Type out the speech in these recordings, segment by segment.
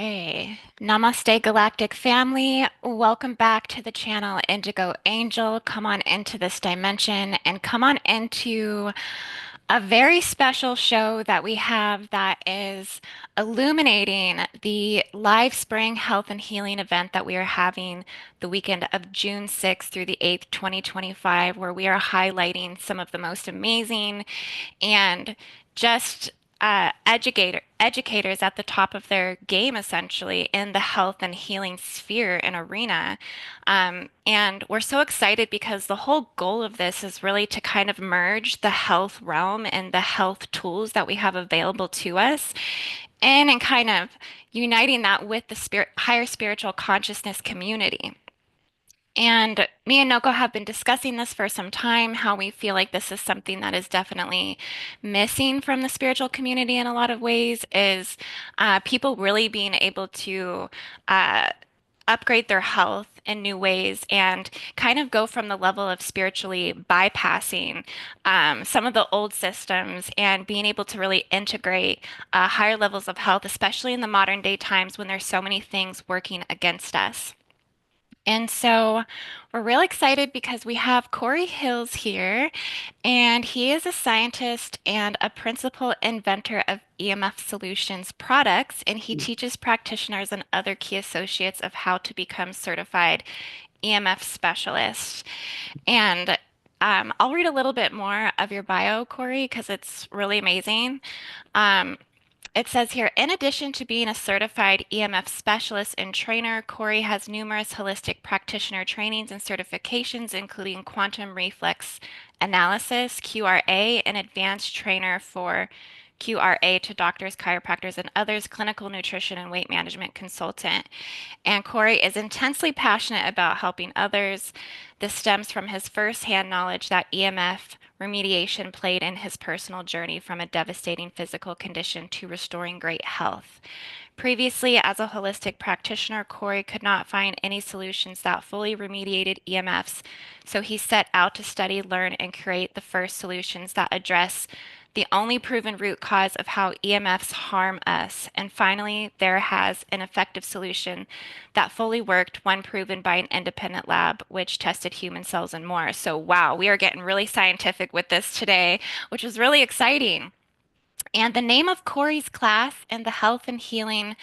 Hey, Namaste Galactic family. Welcome back to the channel Indigo Angel. Come on into this dimension and come on into a very special show that we have that is illuminating the live spring health and healing event that we are having the weekend of June 6th through the 8th, 2025, where we are highlighting some of the most amazing and just educators at the top of their game, essentially, in the health and healing sphere and arena. And we're so excited because the whole goal of this is really to kind of merge the health realm and the health tools that we have available to us, and kind of uniting that with the higher spiritual consciousness community. And me and NOCO have been discussing this for some time, how we feel like this is something that is definitely missing from the spiritual community in a lot of ways, is people really being able to uh, upgrade their health in new ways and kind of go from the level of spiritually bypassing some of the old systems and being able to really integrate higher levels of health, especially in the modern day times when there's so many things working against us. And so we're real excited because we have Cory Hillis here, and he is a scientist and a principal inventor of EMF Solutions products, and he teaches practitioners and other key associates of how to become certified EMF specialists. And I'll read a little bit more of your bio, Cory, because it's really amazing. Um, it says here, in addition to being a certified EMF specialist and trainer, Cory has numerous holistic practitioner trainings and certifications, including quantum reflex analysis, QRA, an advanced trainer for QRA to doctors, chiropractors, and others, clinical nutrition and weight management consultant. And Cory is intensely passionate about helping others. This stems from his firsthand knowledge that EMF remediation played in his personal journey from a devastating physical condition to restoring great health. Previously, as a holistic practitioner, Cory could not find any solutions that fully remediated EMFs, so he set out to study, learn, and create the first solutions that address the only proven root cause of how EMFs harm us. And finally, there has an effective solution that fully worked, one proven by an independent lab, which tested human cells and more. So, wow, we are getting really scientific with this today, which is really exciting. And the name of Cory's class in the Health and Healing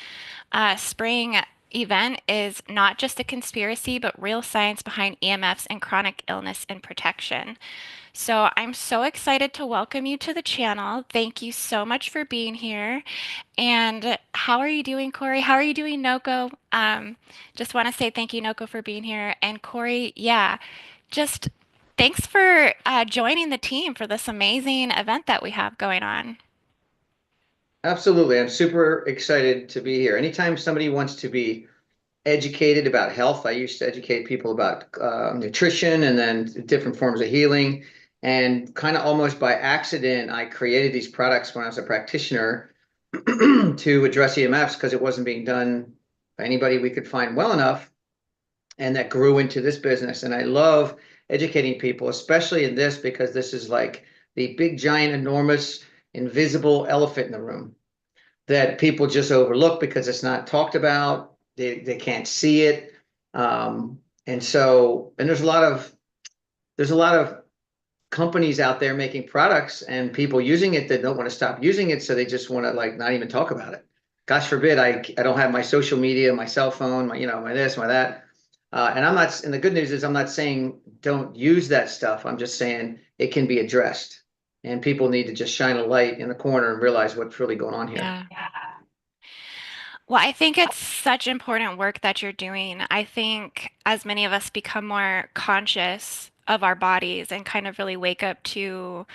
Spring event is not just a conspiracy, but real science behind EMFs and chronic illness and protection. So I'm so excited to welcome you to the channel. Thank you so much for being here. And how are you doing, Cory? How are you doing, NOCO? Just want to say thank you, NOCO, for being here. And Cory, yeah, just thanks for joining the team for this amazing event that we have going on. Absolutely. I'm super excited to be here. Anytime somebody wants to be educated about health, I used to educate people about nutrition and then different forms of healing. And kind of almost by accident, I created these products when I was a practitioner to address EMFs because it wasn't being done by anybody we could find well enough. And that grew into this business. And I love educating people, especially in this, because this is like the big, giant, enormous, invisible elephant in the room that people just overlook because it's not talked about. They can't see it. And there's a lot of companies out there making products and people using it that don't want to stop using it. So they just want to like not even talk about it. Gosh forbid, I don't have my social media, my cell phone, my this, my that. And the good news is I'm not saying don't use that stuff. I'm just saying it can be addressed and people need to just shine a light in the corner and realize what's really going on here. Yeah. Well, I think it's such important work that you're doing. I think as many of us become more conscious of our bodies and kind of really wake up to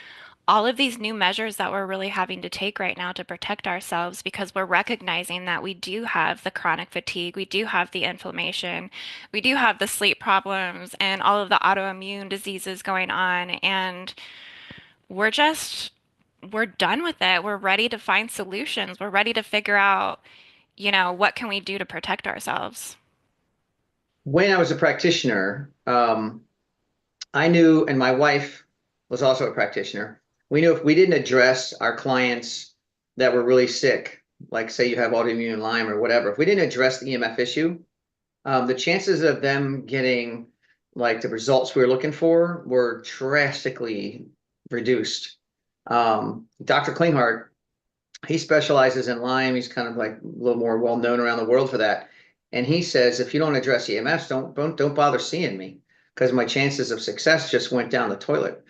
all of these new measures that we're really having to take right now to protect ourselves because we're recognizing that we do have the chronic fatigue, we do have the inflammation, we do have the sleep problems and all of the autoimmune diseases going on. And we're just, we're done with it. We're ready to find solutions. We're ready to figure out, what can we do to protect ourselves? When I was a practitioner, I knew, and my wife was also a practitioner. We knew if we didn't address our clients that were really sick, like say you have autoimmune Lyme or whatever, if we didn't address the EMF issue, the chances of them getting like the results we were looking for were drastically reduced. Dr. Klinghardt, he specializes in Lyme. He's kind of like a little more well known around the world for that. And he says, if you don't address EMFs, don't bother seeing me because my chances of success just went down the toilet.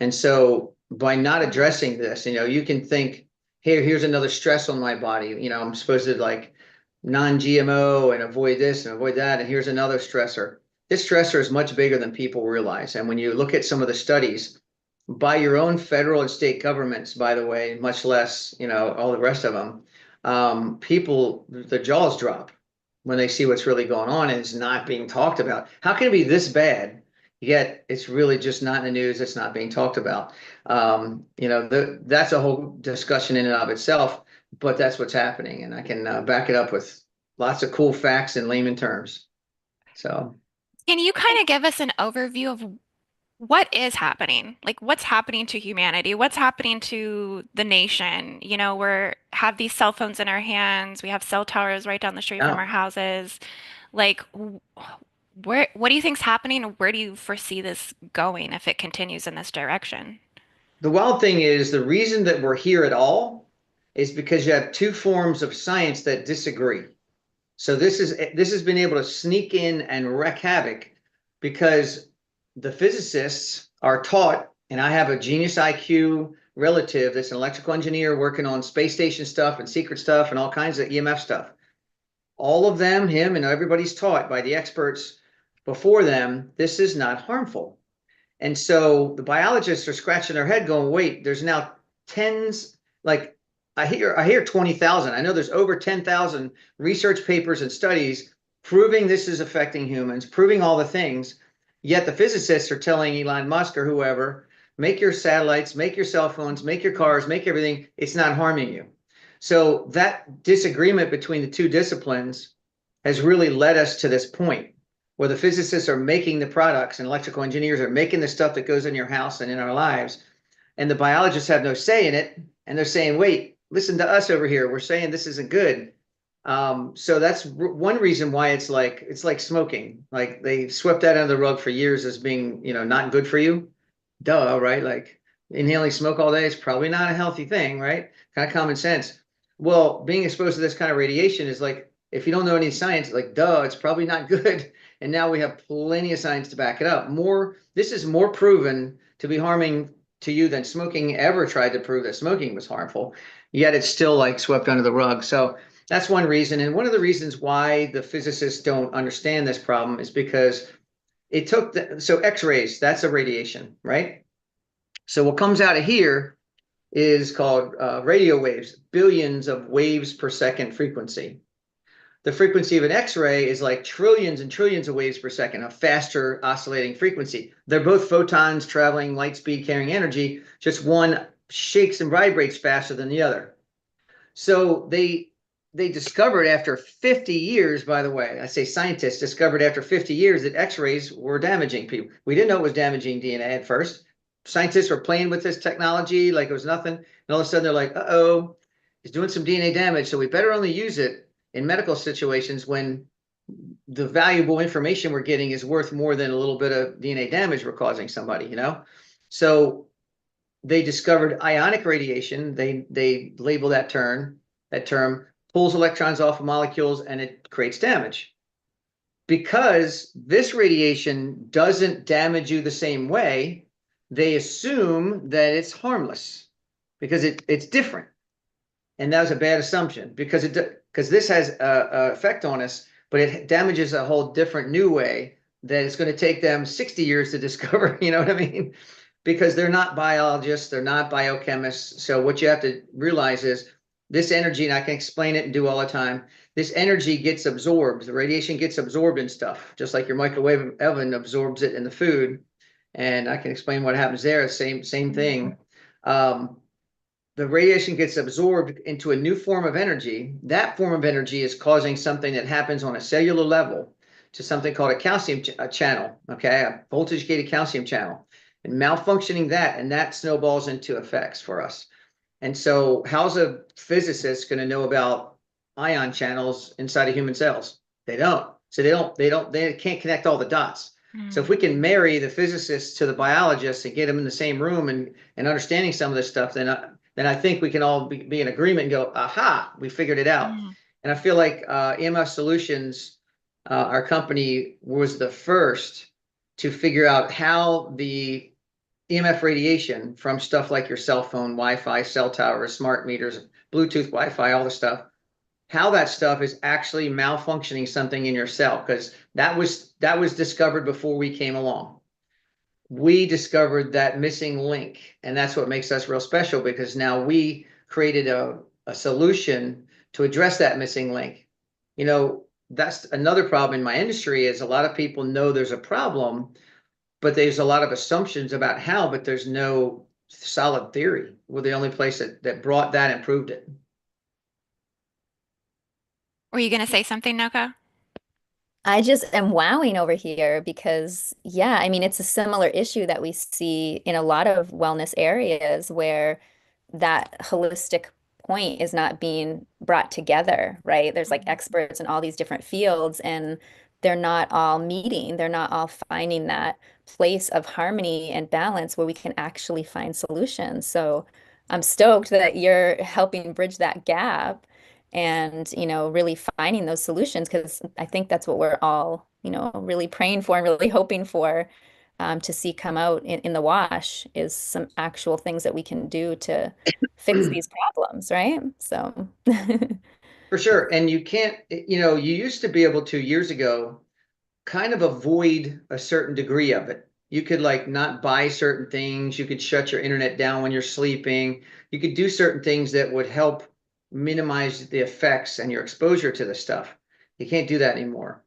And so by not Mhm. addressing this, you can think, hey, here's another stress on my body. I'm supposed to like non-GMO and avoid this and avoid that. And here's another stressor. This stressor is much bigger than people realize. And when you look at some of the studies, by your own federal and state governments, by the way, much less, all the rest of them, people, the jaws drop when they see what's really going on and it's not being talked about. How can it be this bad? Yet it's really just not in the news. It's not being talked about. That's a whole discussion in and of itself, but that's what's happening. And I can back it up with lots of cool facts in layman terms. So. Can you kind of give us an overview of what is happening? Like what's happening to humanity? What's happening to the nation? We're have these cell phones in our hands. We have cell towers right down the street from our Oh, houses. Like what do you think's happening, and where do you foresee this going if it continues in this direction? the wild thing is the reason that we're here at all is because you have two forms of science that disagree. So this has been able to sneak in and wreak havoc because the physicists are taught, and I have a genius IQ relative that's an electrical engineer working on space station stuff and secret stuff and all kinds of EMF stuff. All of them, him and everybody's taught by the experts before them, this is not harmful. And so the biologists are scratching their head going, wait, there's now tens, like I hear 20,000. I know there's over 10,000 research papers and studies proving this is affecting humans, proving all the things. Yet the physicists are telling Elon Musk or whoever, make your satellites, make your cell phones, make your cars, make everything. It's not harming you. So that disagreement between the two disciplines has really led us to this point where the physicists are making the products and electrical engineers are making the stuff that goes in your house and in our lives. And the biologists have no say in it. And they're saying, wait, listen to us over here. We're saying this isn't good. So that's one reason why it's like smoking. Like they swept that under the rug for years as being, not good for you. Duh, right? Like inhaling smoke all day is probably not a healthy thing, right? Kind of common sense. Well, being exposed to this kind of radiation is like, if you don't know any science, like, duh, it's probably not good. And now we have plenty of science to back it up. This is more proven to be harming to you than smoking ever tried to prove that smoking was harmful. Yet it's still like swept under the rug. So that's one reason. And one of the reasons why the physicists don't understand this problem is because so X-rays, that's a radiation, right? So what comes out of here is called radio waves, billions of waves per second frequency. The frequency of an X-ray is like trillions and trillions of waves per second, a faster oscillating frequency. They're both photons traveling light speed, carrying energy. Just one shakes and vibrates faster than the other. So they discovered after 50 years, by the way, I say scientists discovered after 50 years that X-rays were damaging people. We didn't know it was damaging DNA at first. Scientists were playing with this technology like it was nothing. And all of a sudden they're like, uh-oh, it's doing some DNA damage. So we better only use it in medical situations when the valuable information we're getting is worth more than a little bit of DNA damage we're causing somebody. So they discovered ionic radiation. They label that term pulls electrons off of molecules and it creates damage. Because this radiation doesn't damage you the same way, they assume that it's harmless because it's different. And that was a bad assumption because this has a effect on us, but it damages a whole different new way that it's going to take them 60 years to discover. You know what I mean? Because they're not biologists, they're not biochemists. So what you have to realize is this energy, and I can explain it and do all the time, this energy gets absorbed. The radiation gets absorbed in stuff, just like your microwave oven absorbs it in the food. And I can explain what happens there. Same thing. Um, the radiation gets absorbed into a new form of energy. That form of energy is causing something that happens on a cellular level to something called a calcium channel, okay, a voltage gated calcium channel, and malfunctioning that, and that snowballs into effects for us. And so how's a physicist going to know about ion channels inside of human cells? They don't. So they can't connect all the dots. So if Mm. we can marry the physicists to the biologists and get them in the same room and understanding some of this stuff, then I think we can all be in agreement and go, aha, we figured it out. Mm. And I feel like EMF Solutions, our company, was the first to figure out how the EMF radiation from stuff like your cell phone, Wi-Fi, cell towers, smart meters, Bluetooth, Wi-Fi, all the stuff, how that stuff is actually malfunctioning something in your cell, because that was discovered before we came along. We discovered that missing link, and that's what makes us real special, because now we created a solution to address that missing link. You know, that's another problem in my industry is a lot of people know there's a problem, but there's a lot of assumptions about how, but there's no solid theory. We're the only place that brought that and proved it. Were you going to say something, Noko? I just am wowing over here because, yeah, I mean, it's a similar issue that we see in a lot of wellness areas where that holistic point is not being brought together, right? There's like Mhm. experts in all these different fields, and they're not all meeting. They're not all finding that place of harmony and balance where we can actually find solutions. So I'm stoked that you're helping bridge that gap and, really finding those solutions because I think that's what we're all, really praying for and really hoping for to see come out in the wash is some actual things that we can do to fix these problems, right? So, For sure. And you can't, you used to be able to years ago kind of avoid a certain degree of it. You could like not buy certain things. You could shut your internet down when you're sleeping. You could do certain things that would help minimize the effects and your exposure to the stuff. You can't do that anymore.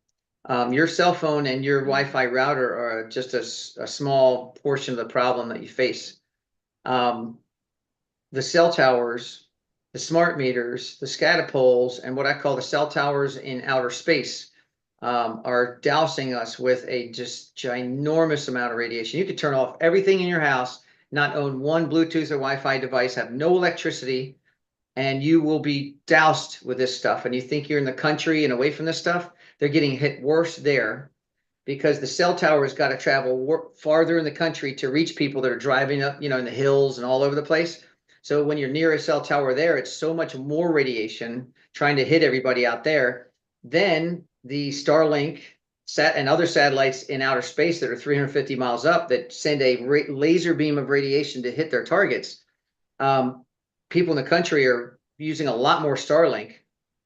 Your cell phone and your Mm. Wi-Fi router are just a small portion of the problem that you face. Um, the cell towers, the smart meters, the SCADA poles, and what I call the cell towers in outer space are dousing us with a just ginormous amount of radiation. You could turn off everything in your house, not own one Bluetooth or Wi-Fi device, have no electricity, and you will be doused with this stuff. And you think you're in the country and away from this stuff, they're getting hit worse there because the cell tower's got to travel farther in the country to reach people that are driving up, in the hills and all over the place. So when you're near a cell tower there, it's so much more radiation trying to hit everybody out there. Then the Starlink sat and other satellites in outer space that are 350 miles up that send a laser beam of radiation to hit their targets. Um, People in the country are using a lot more Starlink,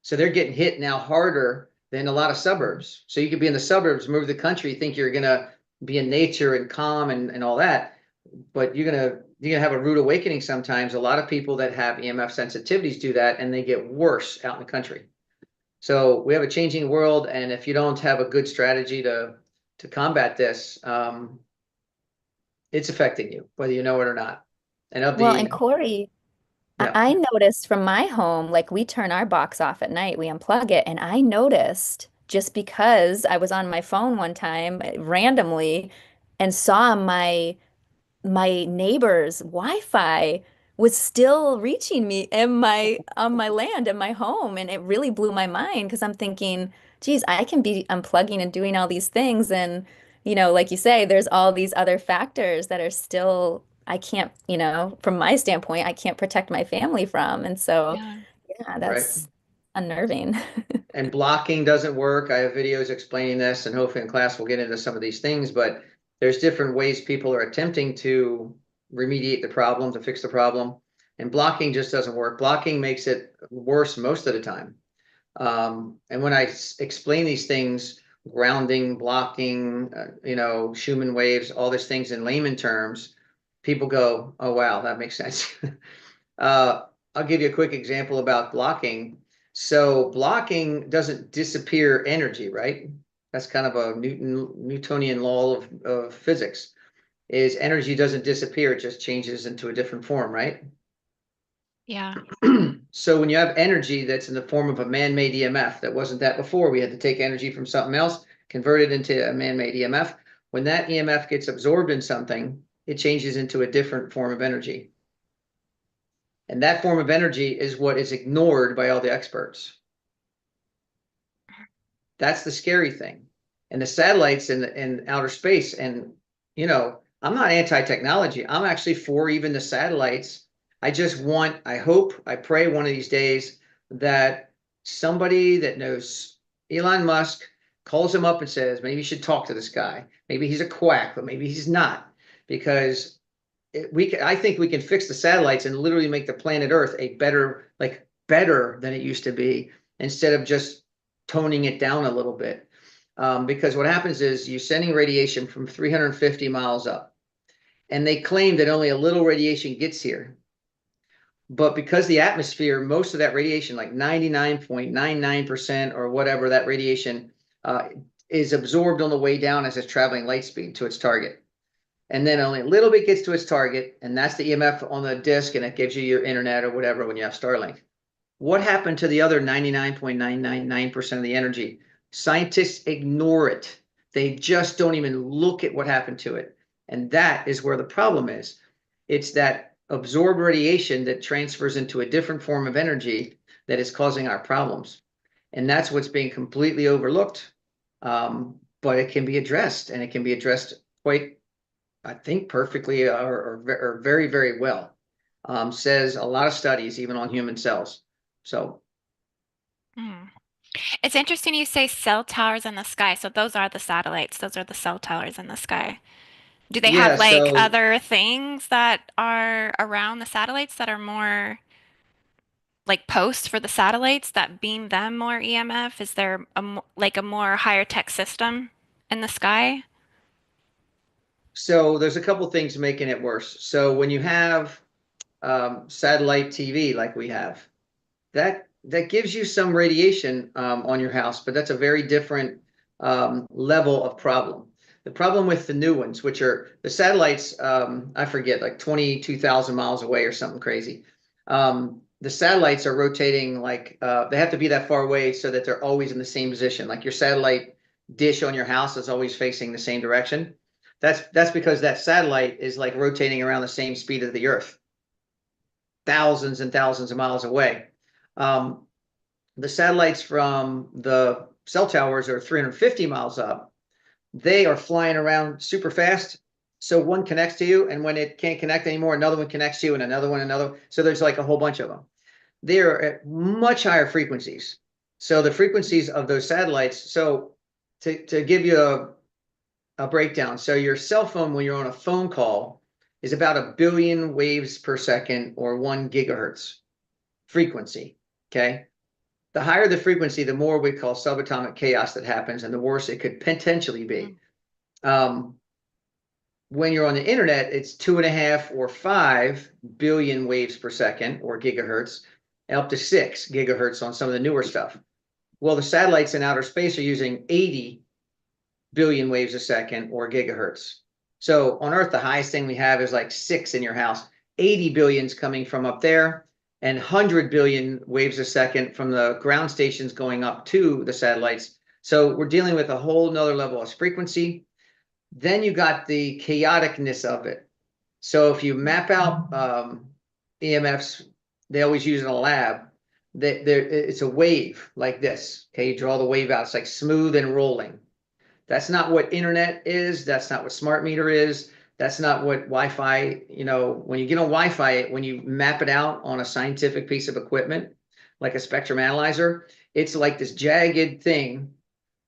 so they're getting hit now harder than a lot of suburbs. So you could be in the suburbs, move the country, think you're gonna be in nature and calm and all that, but you're gonna have a rude awakening sometimes. A lot of people that have EMF sensitivities do that, and they get worse out in the country. So we have a changing world, and if you don't have a good strategy to combat this, it's affecting you, whether you know it or not. And of well, and the Corey, yeah. I noticed from my home, like we turn our box off at night, we unplug it, and I noticed just because I was on my phone one time randomly and saw my neighbor's Wi-Fi was still reaching me in my on my land in my home, and it really blew my mind because I'm thinking, geez, I can be unplugging and doing all these things, and like you say, there's all these other factors that are still I can't, from my standpoint, I can't protect my family from, and so Yeah. yeah, Right. that's unnerving. And blocking doesn't work. I have videos explaining this, and hopefully in class we'll get into some of these things, but there's different ways people are attempting to remediate the problem, to fix the problem. And blocking just doesn't work. Blocking makes it worse most of the time. And when I explain these things, grounding, blocking, Schumann waves, all these things in layman terms, people go, oh, wow, that makes sense. Uh, I'll give you a quick example about blocking. So blocking doesn't disappear energy, right? That's kind of a Newtonian law of physics, is energy doesn't disappear, it just changes into a different form, right? Yeah. So when you have energy that's in the form of a man-made EMF, that wasn't that before. We had to take energy from something else, convert it into a man-made EMF. When that EMF gets absorbed in something, it changes into a different form of energy. And that form of energy is what is ignored by all the experts. That's the scary thing. And the satellites in outer space, and I'm not anti-technology. I'm actually for even the satellites. I hope, I pray one of these days that somebody that knows Elon Musk calls him up and says, maybe you should talk to this guy. Maybe he's a quack, but maybe he's not, because I think we can fix the satellites and literally make the planet Earth a better than it used to be, instead of just toning it down a little bit. Because what happens is you're sending radiation from 350 miles up, and they claim that only a little radiation gets here. But because the atmosphere, most of that radiation, like 99.99% or whatever, that radiation is absorbed on the way down as it's traveling light speed to its target. And then only a little bit gets to its target, and that's the EMF on the disk, and it gives you your internet or whatever when you have Starlink. What happened to the other 99.999% of the energy? Scientists ignore it. They just don't even look at what happened to it. And that is where the problem is. It's that absorbed radiation that transfers into a different form of energy that is causing our problems. And that's what's being completely overlooked. But it can be addressed, and it can be addressed quite, I think, perfectly or very, very well. Says a lot of studies, even on human cells. So, Mm. It's interesting you say cell towers in the sky. So those are the satellites. Those are the cell towers in the sky. Do they have yeah, like so other things that are around the satellites that are more like posts for the satellites that beam them more EMF? Is there like a more higher tech system in the sky? so there's a couple things making it worse. So when you have satellite TV like we have, that gives you some radiation on your house, but that's a very different level of problem. The problem with the new ones, which are the satellites, I forget, like 22,000 miles away or something crazy. The satellites are rotating they have to be that far away so that they're always in the same position. Like your satellite dish on your house is always facing the same direction. That's because that satellite is like rotating around the same speed as the Earth, thousands and thousands of miles away. Um, the satellites from the cell towers are 350 miles up. They are flying around super fast. So one connects to you, and when it can't connect anymore, another one connects to you, and another one, another. So there's like a whole bunch of them. They're at much higher frequencies. So the frequencies of those satellites. So to give you a breakdown, so your cell phone, when you're on a phone call, is about 1 billion waves per second, or 1 gigahertz frequency. Okay. The higher the frequency, the more we call subatomic chaos that happens, and the worse it could potentially be. Um, when you're on the internet, it's 2.5 or 5 billion waves per second, or gigahertz, and up to 6 gigahertz on some of the newer stuff. Well, the satellites in outer space are using 80 billion waves a second, or gigahertz. So on Earth, the highest thing we have is like 6 in your house. 80 billions coming from up there, and 100 billion waves a second from the ground stations going up to the satellites. So we're dealing with a whole nother level of frequency. Then you got the chaoticness of it. So if you map out EMFs, they always use in a lab. It's a wave like this. Okay, you draw the wave out. It's like smooth and rolling. That's not what internet is. That's not what smart meter is. That's not what Wi-Fi, when you get on Wi-Fi, when you map it out on a scientific piece of equipment, like a spectrum analyzer, it's like this jagged thing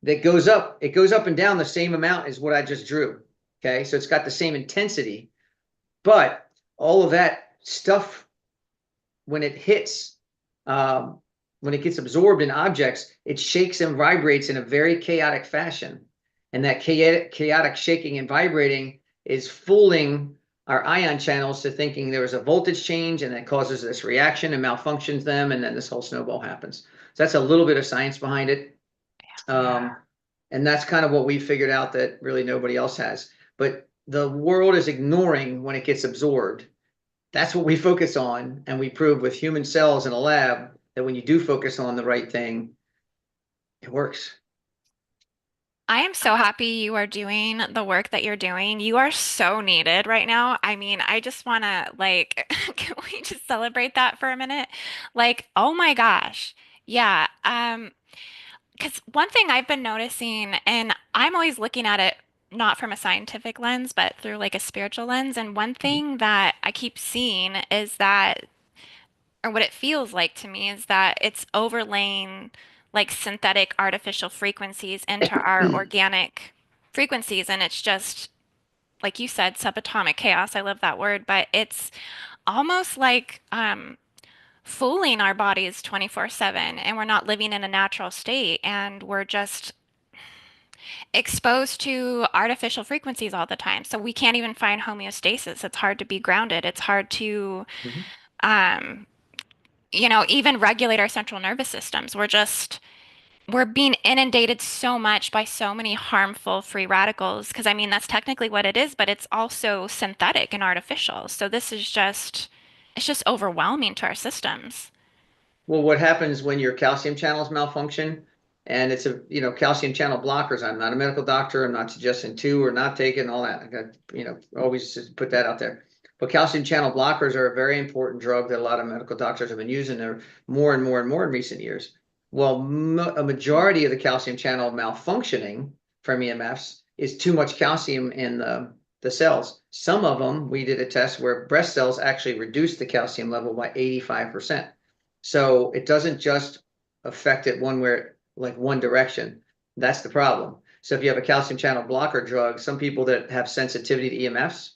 that goes up. It goes up and down the same amount as what I just drew. Okay. So it's got the same intensity, but all of that stuff, when it hits, when it gets absorbed in objects, it shakes and vibrates in a very chaotic fashion. And that chaotic shaking and vibrating is fooling our ion channels to thinking there was a voltage change, and that causes this reaction and malfunctions them, and then this whole snowball happens. So that's a little bit of science behind it. And that's kind of what we figured out that really nobody else has. But the world is ignoring when it gets absorbed. That's what we focus on, and we prove with human cells in a lab that when you do focus on the right thing, it works. I am so happy you are doing the work that you're doing. You are so needed right now. I mean, I just want to like, can we just celebrate that for a minute? Like, oh my gosh. Yeah. Because one thing I've been noticing, and I'm always looking at it not from a scientific lens, but through like a spiritual lens. And one thing that I keep seeing is that, or what it feels like to me, is that it's overlaying like synthetic artificial frequencies into our organic frequencies. And it's just, like you said, subatomic chaos. I love that word, but it's almost like fooling our bodies 24/7, and we're not living in a natural state, and we're just exposed to artificial frequencies all the time. So we can't even find homeostasis. It's hard to be grounded. It's hard to, Mhm. um, even regulate our central nervous systems. We're being inundated so much by so many harmful free radicals. Because I mean, that's technically what it is, but it's also synthetic and artificial. So it's just overwhelming to our systems. Well, what happens when your calcium channels malfunction? And it's calcium channel blockers. I'm not a medical doctor. I'm not suggesting to or not taking all that. I got, always just put that out there. But calcium channel blockers are a very important drug that a lot of medical doctors have been using there more and more and more in recent years. Well, a majority of the calcium channel malfunctioning from EMFs is too much calcium in the cells. Some of them, we did a test where breast cells actually reduced the calcium level by 85%. So it doesn't just affect it one way, like one direction. That's the problem. So if you have a calcium channel blocker drug, some people that have sensitivity to EMFs,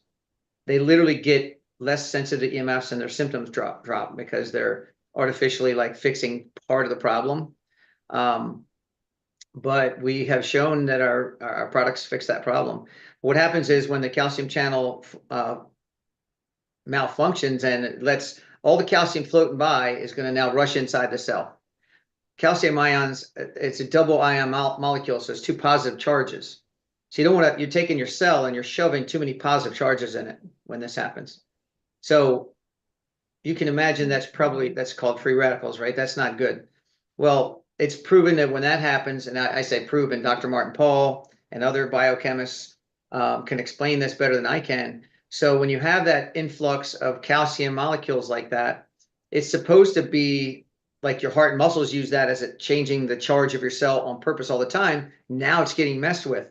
they literally get less sensitive to EMFs and their symptoms drop because they're artificially like fixing part of the problem. Um, but we have shown that our products fix that problem. What happens is when the calcium channel malfunctions and it lets all the calcium floating by is going to now rush inside the cell. Calcium ions, it's a double ion molecule, so it's two positive charges. So you don't want to, you're taking your cell and you're shoving too many positive charges in it when this happens. So you can imagine that's called free radicals, right? That's not good. Well, it's proven that when that happens, and I say proven, Dr. Martin Pall and other biochemists can explain this better than I can. So when you have that influx of calcium molecules like that, it's supposed to be like your heart and muscles use that as changing the charge of your cell on purpose all the time. Now it's getting messed with.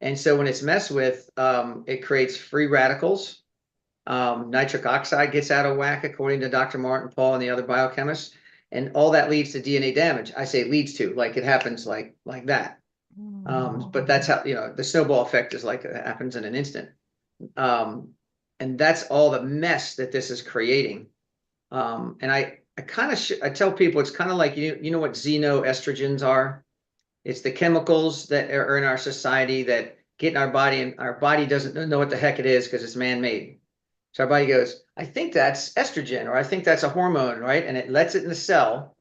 And so when it's messed with, it creates free radicals. Nitric oxide gets out of whack, according to Dr. Martin Pall and the other biochemists. And all that leads to DNA damage. I say leads to, like it happens like that. But that's how, the snowball effect is like it happens in an instant. And that's all the mess that this is creating. And I kind of I tell people it's kind of like you know what xenoestrogens are. It's the chemicals that are in our society that get in our body, and our body doesn't know what the heck it is because it's man-made. So our body goes, I think that's estrogen, or I think that's a hormone, right? And it lets it in the cell.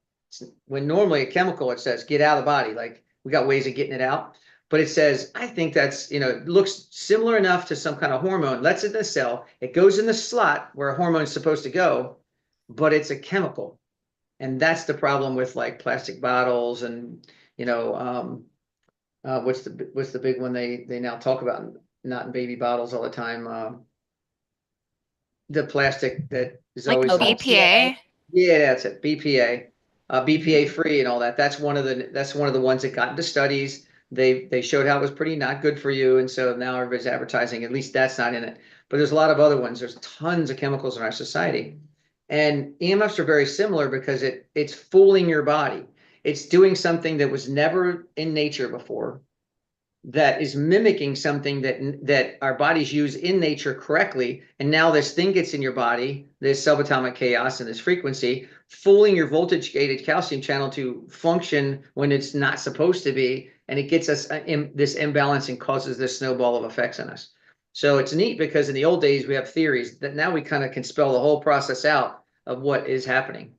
When normally a chemical, it says get out of the body. Like we got ways of getting it out, but it says I think that's it looks similar enough to some kind of hormone. Lets it in the cell. It goes in the slot where a hormone is supposed to go, but it's a chemical. And that's the problem with like plastic bottles and what's the big one they now talk about, not in baby bottles all the time. The plastic that is Like always BPA. yeah, that's it, BPA, BPA free and all that. That's one of the ones that got into studies. They showed how it was pretty not good for you, and so now everybody's advertising. At least that's not in it. But there's a lot of other ones. There's tons of chemicals in our society. And EMFs are very similar because it's fooling your body. It's doing something that was never in nature before, that is mimicking something that our bodies use in nature correctly. And now this thing gets in your body, this subatomic chaos and this frequency, fooling your voltage gated calcium channel to function when it's not supposed to be. And it gets us in this imbalance and causes this snowball of effects on us. So it's neat because in the old days, we have theories that now we kind of can spell the whole process out of what is happening.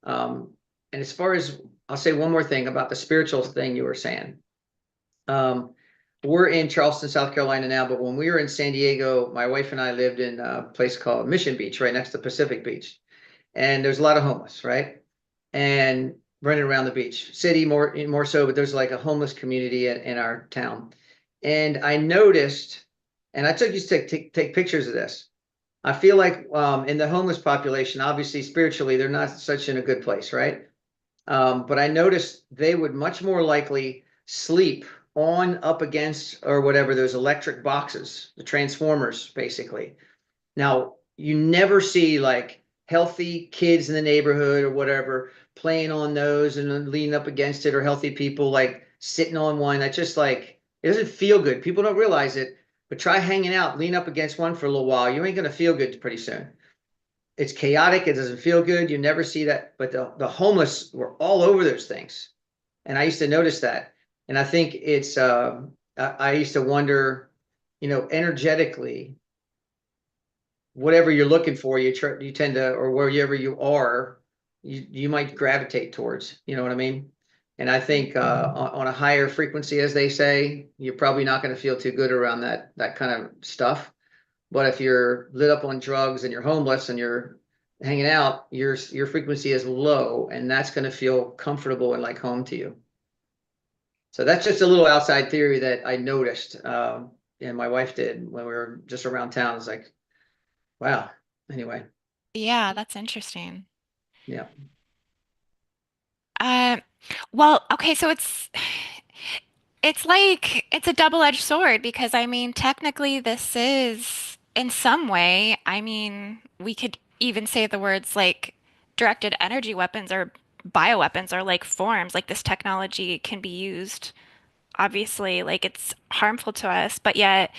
And as far as, I'll say one more thing about the spiritual thing you were saying. We're in Charleston, South Carolina now, but when we were in San Diego, my wife and I lived in a place called Mission Beach, right next to Pacific Beach. And there's a lot of homeless, right? And running around the beach. City more so, but there's like a homeless community in our town. And I noticed, and I took you to take pictures of this. I feel like in the homeless population, obviously spiritually, they're not such in a good place, right? But I noticed they would much more likely sleep on, up against, or whatever, those electric boxes, the transformers, basically. Now, you never see like healthy kids in the neighborhood or whatever playing on those and then leaning up against it, or healthy people like sitting on one. That's just like, it doesn't feel good. People don't realize it, but try hanging out, lean up against one for a little while. You ain't going to feel good pretty soon. It's chaotic. It doesn't feel good. You never see that. But the homeless were all over those things. And I used to notice that. And I think it's, I used to wonder, energetically, whatever you're looking for, you tend to, or wherever you are, you might gravitate towards, you know what I mean? And I think on a higher frequency, as they say, you're probably not going to feel too good around that kind of stuff. But if you're lit up on drugs and you're homeless and you're hanging out, your frequency is low, and that's going to feel comfortable and like home to you. So that's just a little outside theory that I noticed, and my wife did when we were just around town. It's like, wow. Anyway, Yeah, that's interesting. yeah. Uh, well, okay, so it's like it's a double-edged sword because I mean, technically this is in some way, I mean, we could even say the words like directed energy weapons or bioweapons are like forms, like this technology can be used obviously like it's harmful to us, but yet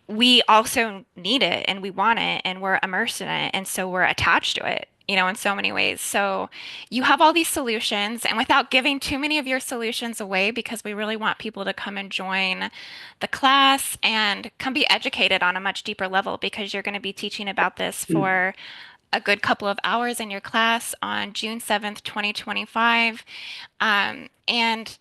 we also need it and we want it and we're immersed in it and so we're attached to it, in so many ways. So you have all these solutions and without giving too many of your solutions away because we really want people to come and join the class and come be educated on a much deeper level because you're going to be teaching about this for a good couple of hours in your class on June 7th, 2025. And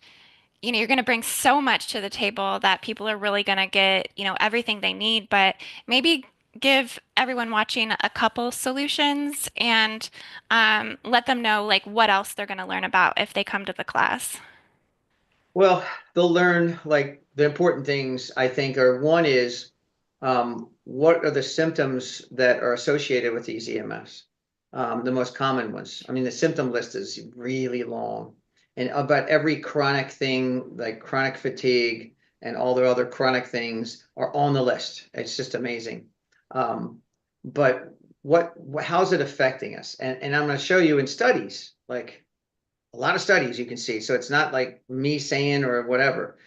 you're going to bring so much to the table that people are really going to get, everything they need, but maybe give everyone watching a couple solutions and let them know like what else they're going to learn about if they come to the class. Well, they'll learn like the important things, I think, are one is what are the symptoms that are associated with these EMFs? The most common ones. I mean, the symptom list is really long. And about every chronic thing, like chronic fatigue and all the other chronic things are on the list. It's just amazing. But how's it affecting us? And I'm going to show you in studies, like a lot of studies you can see. So it's not like me saying or whatever,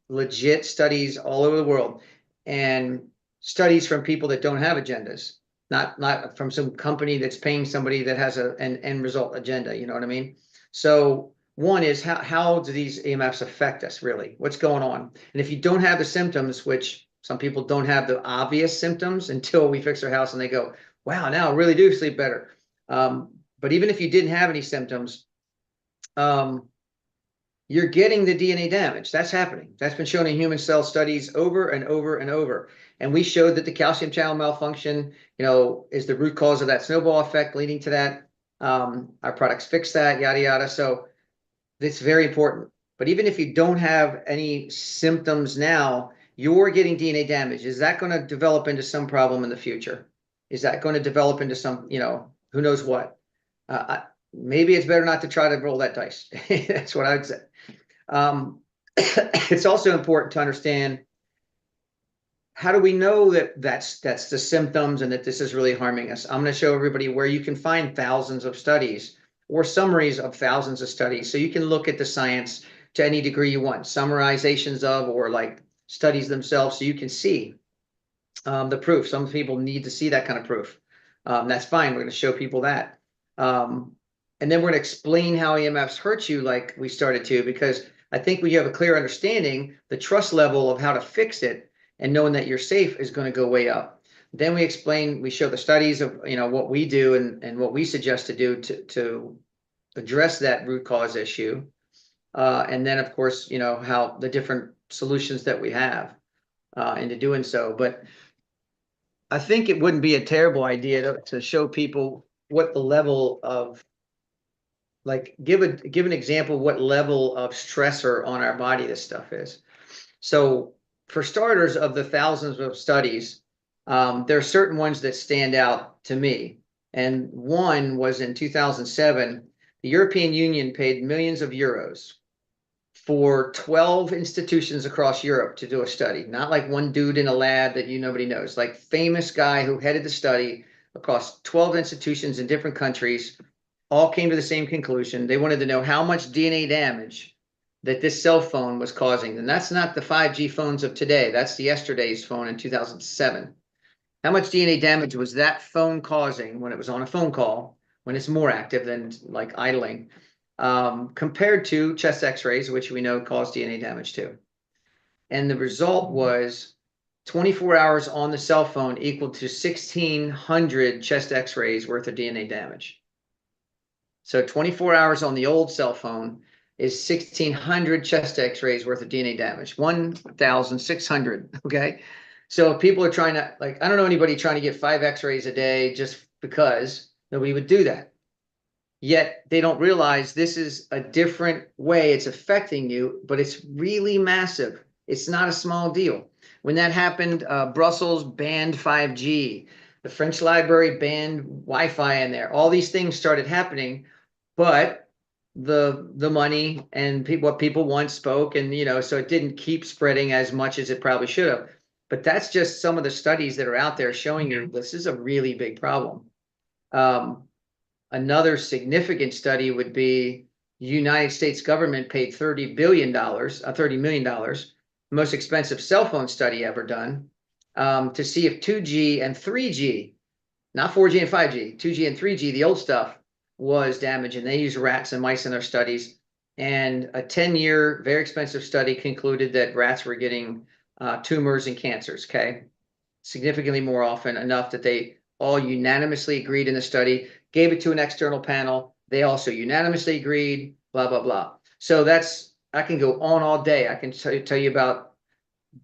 legit studies all over the world, and studies from people that don't have agendas, not from some company that's paying somebody that has an end result agenda. You know what I mean? So one is how do these EMFs affect us really? What's going on? And if you don't have the symptoms, which some people don't have the obvious symptoms until we fix their house and they go, wow, now I really do sleep better. But even if you didn't have any symptoms, um, you're getting the DNA damage. That's happening. That's been shown in human cell studies over and over and over. And we showed that the calcium channel malfunction, is the root cause of that snowball effect leading to that. Our products fix that, yada, yada. So it's very important. But even if you don't have any symptoms now, you're getting DNA damage. Is that going to develop into some problem in the future? Is that going to develop into some, who knows what? Maybe it's better not to try to roll that dice. That's what I would say. It's also important to understand, how do we know that that's the symptoms and that this is really harming us? I'm going to show everybody where you can find thousands of studies or summaries of thousands of studies. So you can look at the science to any degree you want, summarizations of, or like studies themselves, so you can see the proof. Some people need to see that kind of proof. That's fine. We're going to show people that. And then we're going to explain how EMFs hurt you like we started to, because I think when you have a clear understanding, the trust level of how to fix it and knowing that you're safe is going to go way up. Then we show the studies of what we do and what we suggest to do to address that root cause issue. And then of course, how the different solutions that we have into doing so. But I think it wouldn't be a terrible idea to show people what the level of like give an example of what level of stressor on our body this stuff is. So for starters, of the thousands of studies, there are certain ones that stand out to me. And one was in 2007, the European Union paid millions of euros for 12 institutions across Europe to do a study, not like one dude in a lab that nobody knows, like famous guy who headed the study across 12 institutions in different countries, all came to the same conclusion. They wanted to know how much DNA damage that this cell phone was causing. And that's not the 5G phones of today. That's the yesterday's phone in 2007. How much DNA damage was that phone causing when it was on a phone call, when it's more active than like idling, compared to chest x-rays, which we know cause DNA damage too. And the result was 24 hours on the cell phone equal to 1,600 chest x-rays worth of DNA damage. So 24 hours on the old cell phone is 1,600 chest x-rays worth of DNA damage, 1,600, okay? So if people are trying to, like, I don't know anybody trying to get 5 x-rays a day just because. Nobody would do that. Yet they don't realize this is a different way it's affecting you, but it's really massive. It's not a small deal. When that happened, Brussels banned 5G. The French library banned Wi-Fi in there. All these things started happening, but the money and what people want spoke, and so it didn't keep spreading as much as it probably should have. But that's just some of the studies that are out there showing you this is a really big problem. Another significant study would be United States government paid $30 billion, $30 million, most expensive cell phone study ever done, to see if 2G and 3G, not 4G and 5G, 2G and 3G, the old stuff, was damaged. And they used rats and mice in their studies. And a 10-year, very expensive study concluded that rats were getting tumors and cancers, okay? Significantly more often, enough that they all unanimously agreed in the study, gave it to an external panel. They also unanimously agreed, blah, blah, blah. So I can go on all day. I can tell you about,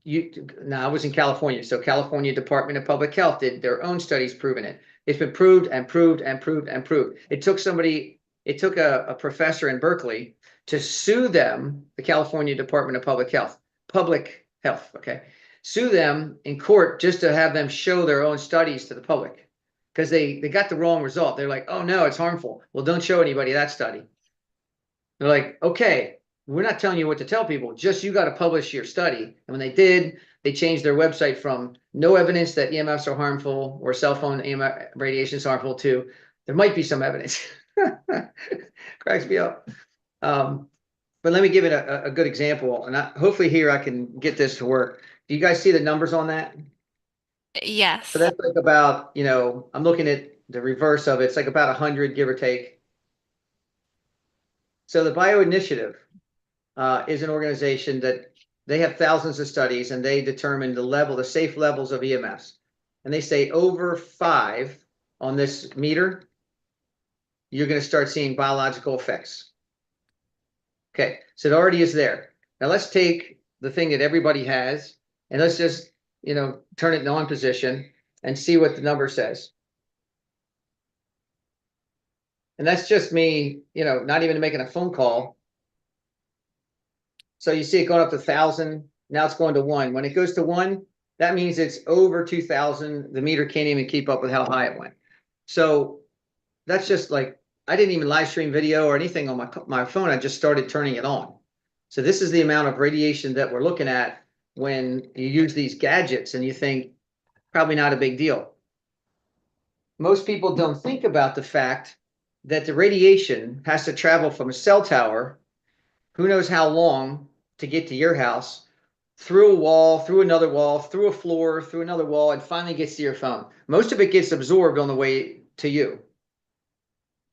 now I was in California. So California Department of Public Health did their own studies proving it. It's been proved and proved and proved and proved. It took a professor in Berkeley to sue them, the California Department of Public Health, okay? Sue them in court just to have them show their own studies to the public, because they got the wrong result. They're like, oh no, it's harmful. Well, don't show anybody that study. They're like, okay, we're not telling you what to tell people, just you got to publish your study. And when they did, they changed their website from no evidence that EMFs are harmful or cell phone EMF radiation is harmful to there might be some evidence. Cracks me up. But let me give it a good example, and hopefully here I can get this to work. Do you guys see the numbers on that? So Yes. that's like about, I'm looking at the reverse of it. It's like about 100, give or take. So the Bio Initiative is an organization that they have thousands of studies, and they determine the safe levels of EMFs. And they say over 5 on this meter, you're going to start seeing biological effects. Okay, so it already is there. Now let's take the thing that everybody has, and let's just, turn it in on position and see what the number says. And that's just me, not even making a phone call. So you see it going up to 1,000. Now it's going to 1. When it goes to 1, that means it's over 2,000. The meter can't even keep up with how high it went. So that's just like, I didn't even live stream video or anything on my phone. I just started turning it on. So this is the amount of radiation that we're looking at when you use these gadgets, and you think probably not a big deal. Most people don't think about the fact that the radiation has to travel from a cell tower, who knows how long, to get to your house, through a wall, through another wall, through a floor, through another wall, and finally gets to your phone. Most of it gets absorbed on the way to you.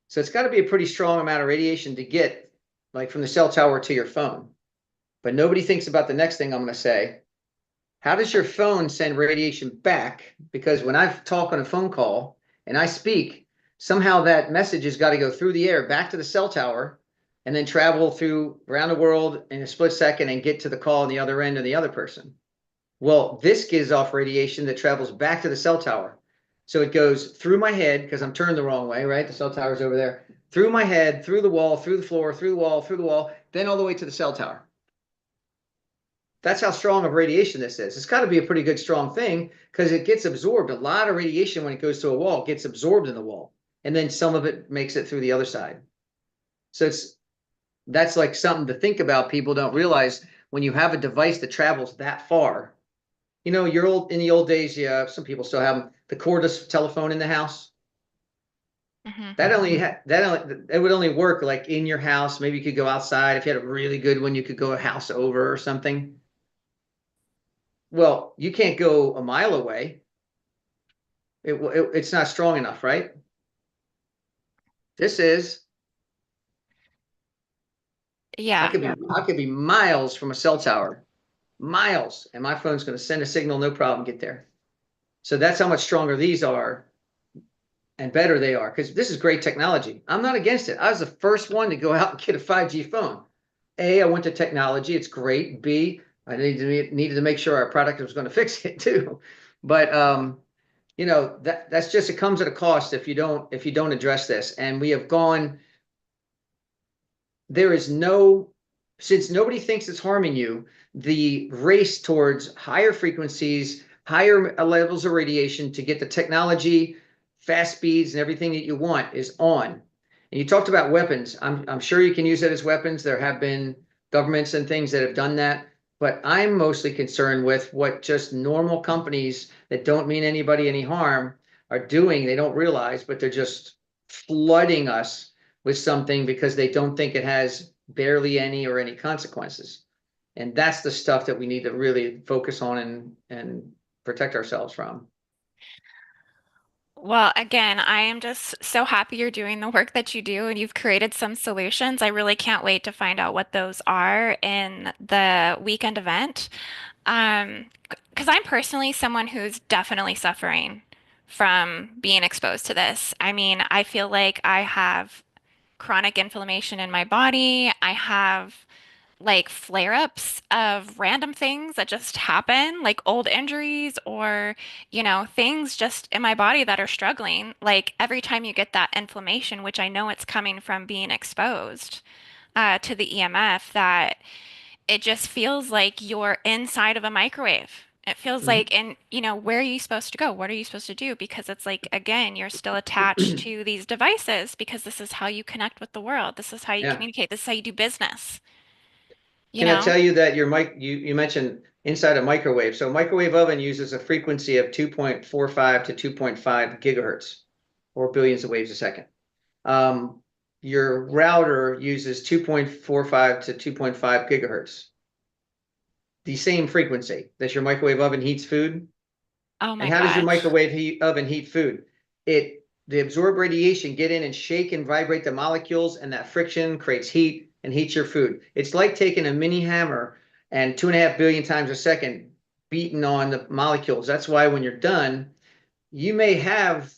So it's got to be a pretty strong amount of radiation to get, like, from the cell tower to your phone. But nobody thinks about the next thing I'm going to say. How does your phone send radiation back? Because when I talk on a phone call and I speak, somehow that message has got to go through the air back to the cell tower, and then travel through around the world in a split second and get to the call on the other end of the other person. Well, this gives off radiation that travels back to the cell tower. So it goes through my head, because I'm turned the wrong way, right? The cell tower's over there, through my head, through the wall, through the floor, through the wall, through the wall, then all the way to the cell tower. That's how strong of radiation this is. It's got to be a pretty good strong thing because it gets absorbed. A lot of radiation when it goes to a wall gets absorbed in the wall, and then some of it makes it through the other side. So that's like something to think about. People don't realize when you have a device that travels that far. In the old days, yeah, some people still have them, the cordless telephone in the house. Hmm. It would only work like in your house. Maybe you could go outside. If you had a really good one, you could go a house over or something. Well, you can't go a mile away. It's not strong enough, right? This is. I Yeah. could be miles from a cell tower, miles, and my phone's going to send a signal, no problem, get there. So that's how much stronger these are and better they are, because this is great technology. I'm not against it. I was the first one to go out and get a 5G phone. A, I went to technology. It's great. B, I needed to make sure our product was going to fix it too. But that's just, it comes at a cost if you don't address this. And we have gone. There is since nobody thinks it's harming you, the race towards higher frequencies, higher levels of radiation to get the technology, fast speeds, and everything that you want is on. And you talked about weapons. I'm sure you can use it as weapons. There have been governments and things that have done that. But I'm mostly concerned with what just normal companies that don't mean anybody any harm are doing. They don't realize, but they're just flooding us with something because they don't think it has barely any or any consequences. And that's the stuff that we need to really focus on and protect ourselves from. Well, again, I am just so happy you're doing the work that you do and you've created some solutions. I really can't wait to find out what those are in the weekend event. Because I'm personally someone who's definitely suffering from being exposed to this. I mean, I feel like I have chronic inflammation in my body. I have like flare-ups of random things that just happen, like old injuries or, things just in my body that are struggling. Like every time you get that inflammation, which I know it's coming from being exposed to the EMF, that it just feels like you're inside of a microwave. It feels Mhm. like, and where are you supposed to go? What are you supposed to do? Because it's like, again, you're still attached to these devices because this is how you connect with the world. This is how you Yeah. communicate. This is how you do business, you Can I know? tell you that you mentioned inside a microwave. So a microwave oven uses a frequency of 2.45 to 2.5 gigahertz, or billions of waves a second. Um, your router uses 2.45 to 2.5 gigahertz, the same frequency that your microwave oven heats food. Oh And my how does your gosh. microwave oven heat food? The absorbed radiation get in and shake and vibrate the molecules, and that friction creates heat and heats your food. It's like taking a mini hammer and 2.5 billion times a second beating on the molecules. That's why when you're done, you may have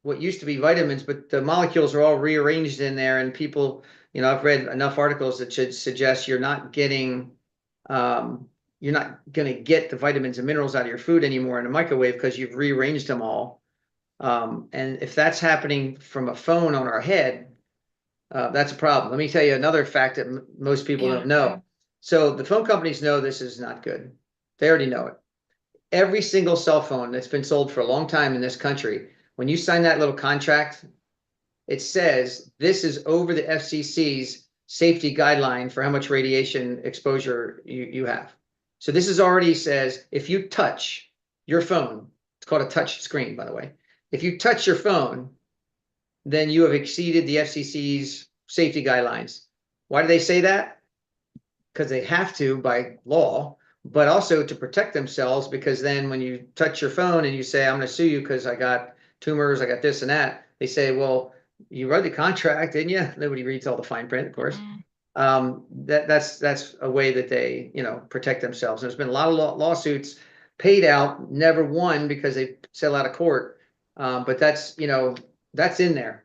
what used to be vitamins, but the molecules are all rearranged in there. And people, I've read enough articles that should suggest um, you're not going to get the vitamins and minerals out of your food anymore in a microwave because you've rearranged them all. And if that's happening from a phone on our head, that's a problem. Let me tell you another fact that most people Yeah. don't know. So the phone companies know this is not good. They already know it. Every single cell phone that's been sold for a long time in this country, when you sign that little contract, it says this is over the FCC's safety guideline for how much radiation exposure you have. So this is already says if you touch your phone, it's called a touch screen, by the way. If you touch your phone, then you have exceeded the FCC's safety guidelines. Why do they say that? Because they have to by law, but also to protect themselves, because then when you touch your phone and you say, I'm going to sue you because I got tumors, I got this and that, they say, well, you read the contract, didn't you? Nobody reads all the fine print, of course. Mm. That's a way that they, protect themselves. And there's been a lot of lawsuits paid out, never won because they settled out of court. But that's in there.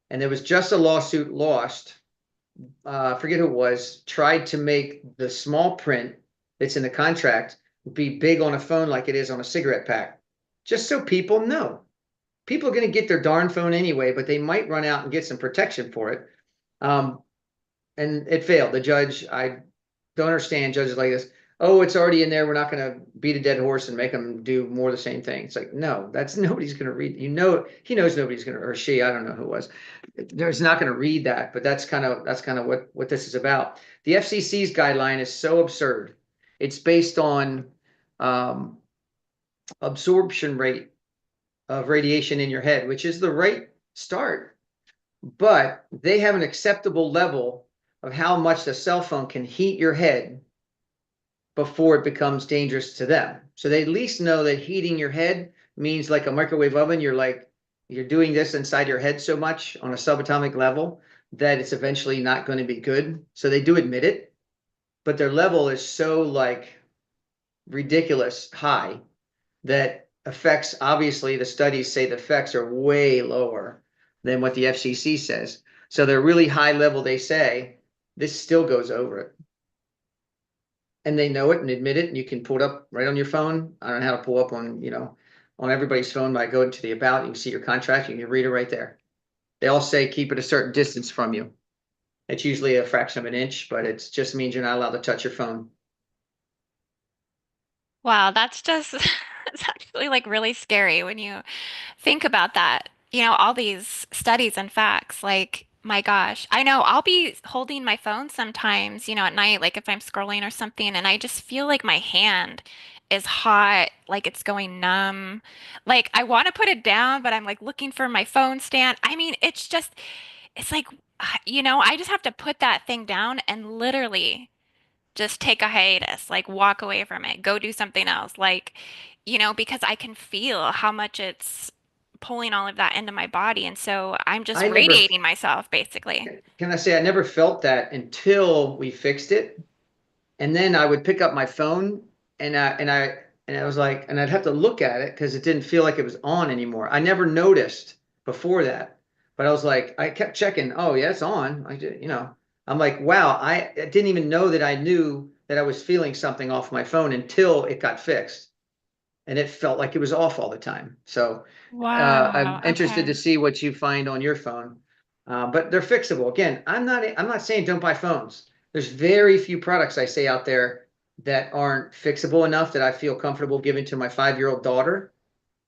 And there was just a lawsuit lost. I forget who it was, tried to make the small print that's in the contract be big on a phone like it is on a cigarette pack, just so people know. people are going to get their darn phone anyway, but they might run out and get some protection for it. Um, and it failed. The judge, I don't understand judges like this. Oh, it's already in there. We're not going to beat a dead horse and make them do more of the same thing. It's like, no, that's nobody's going to read. You know, he knows nobody's going to, or she, I don't know who it was. There's not going to read that, but that's kind of what this is about. The FCC's guideline is so absurd. It's based on um, absorption rate of radiation in your head, which is the right start, but they have an acceptable level of how much the cell phone can heat your head before it becomes dangerous to them. So they at least know that heating your head means, like a microwave oven, you're doing this inside your head so much on a subatomic level that it's eventually not going to be good. So they do admit it, but their level is so like ridiculous high that effects, obviously the studies say the effects are way lower than what the FCC says. So they're really high level. They say this still goes over it. And they know it and admit it, and you can pull it up right on your phone. I don't know how to pull up on, on everybody's phone by going to the about, you can see your contract, you can read it right there. They all say keep it a certain distance from you. It's usually a fraction of an inch, but it just means you're not allowed to touch your phone. Wow, that's just it's actually like really scary when you think about that. All these studies and facts, like, my gosh, I know I'll be holding my phone sometimes, at night, like if I'm scrolling or something, and I just feel like my hand is hot, like it's going numb. Like I want to put it down, but I'm like looking for my phone stand. I mean, it's like, I just have to put that thing down and literally just take a hiatus, like walk away from it, go do something else. Like, because I can feel how much it's pulling all of that into my body. And so I'm just I never, radiating myself, basically. can I say, I never felt that until we fixed it. And then I would pick up my phone and I was like, and I'd have to look at it because it didn't feel like it was on anymore. I never noticed before that, but I was like, I kept checking. Oh yeah, it's on. I did, I'm like, wow, I didn't even know that I knew that I was feeling something off my phone until it got fixed, and it felt like it was off all the time. So I'm Wow. interested to Okay. see what you find on your phone. But they're fixable. Again, I'm not saying don't buy phones. There's very few products I say out there that aren't fixable enough that I feel comfortable giving to my 5-year-old daughter.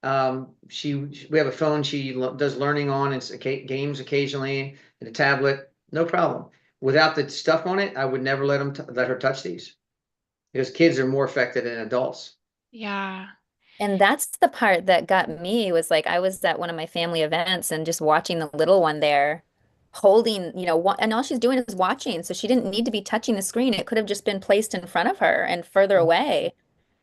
We have a phone she does learning on and games occasionally, and a tablet, no problem. Without the stuff on it, I would never let her touch these because kids are more affected than adults. Yeah. And that's the part that got me was like I was at one of my family events and just watching the little one there holding, and all she's doing is watching. So she didn't need to be touching the screen. It could have just been placed in front of her and further away.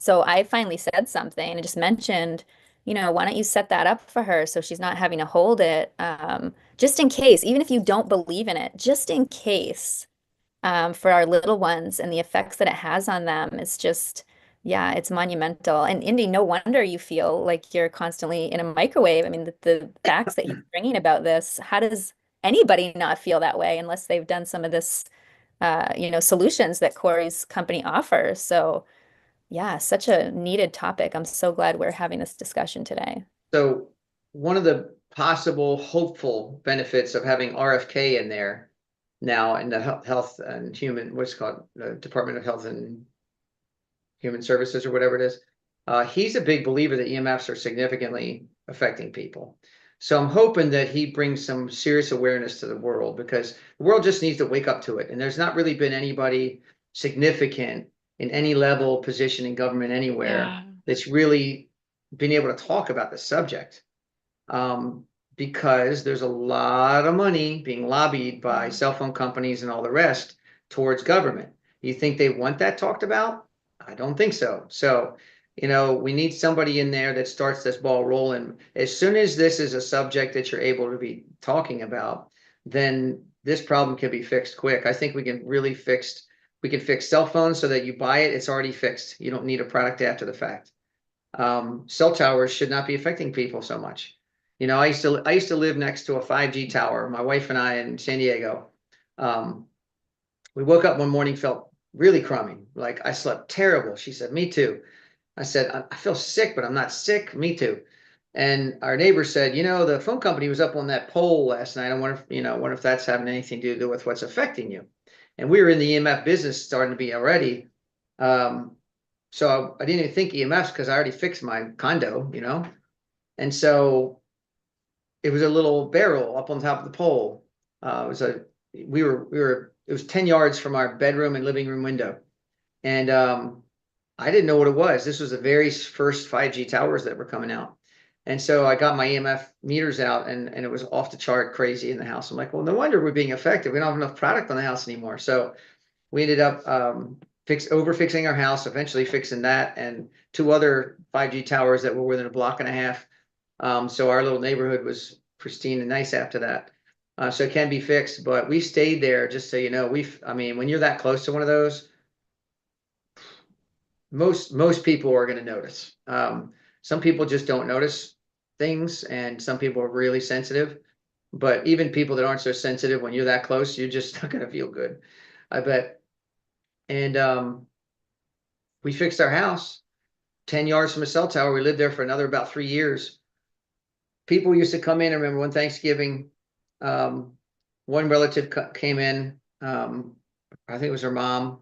So I finally said something and just mentioned, why don't you set that up for her so she's not having to hold it, just in case, even if you don't believe in it, just in case, for our little ones and the effects that it has on them. It's just, yeah, it's monumental. And Indy, no wonder you feel like you're constantly in a microwave. I mean, the facts that he's bringing about this, how does anybody not feel that way unless they've done some of this, solutions that Corey's company offers? So, yeah, such a needed topic. I'm so glad we're having this discussion today. So one of the possible hopeful benefits of having RFK in there now in the health and human, what's it called, the Department of Health and Human Services or whatever it is, he's a big believer that EMFs are significantly affecting people. So I'm hoping that he brings some serious awareness to the world because the world just needs to wake up to it. And there's not really been anybody significant in any level position in government anywhere Yeah. that's really been able to talk about the subject. Because there's a lot of money being lobbied by Mm. cell phone companies and all the rest towards government. You think they want that talked about? I don't think so. So, we need somebody in there that starts this ball rolling. As soon as this is a subject that you're able to be talking about, then this problem can be fixed quick. I think we can fix cell phones so that you buy it, it's already fixed. You don't need a product after the fact. Cell towers should not be affecting people so much. I used to live next to a 5G tower. My wife and I in San Diego. Um, we woke up one morning, felt really crummy. Like I slept terrible. She said, "Me too." I said, "I feel sick, but I'm not sick." "Me too." And our neighbor said, the phone company was up on that pole last night. I wonder if that's having anything to do with what's affecting you. And we were in the EMF business starting to be already. So I didn't even think EMFs because I already fixed my condo, And so it was a little barrel up on top of the pole. It was 10 yards from our bedroom and living room window. And I didn't know what it was. This was the very first 5G towers that were coming out. And so I got my EMF meters out and it was off the chart crazy in the house. I'm like, well, no wonder we're being affected. We don't have enough product on the house anymore. So we ended up fixing our house, eventually fixing that and 2 other 5G towers that were within a block and a half. So our little neighborhood was pristine and nice after that. So it can be fixed, but we stayed there just so you know. When you're that close to one of those, most people are going to notice. Some people just don't notice things, and some people are really sensitive. But even people that aren't so sensitive, when you're that close, you're just not going to feel good, I bet. And we fixed our house 10 yards from a cell tower. We lived there for another about 3 years. People used to come in. I remember one Thanksgiving, one relative came in. I think it was her mom,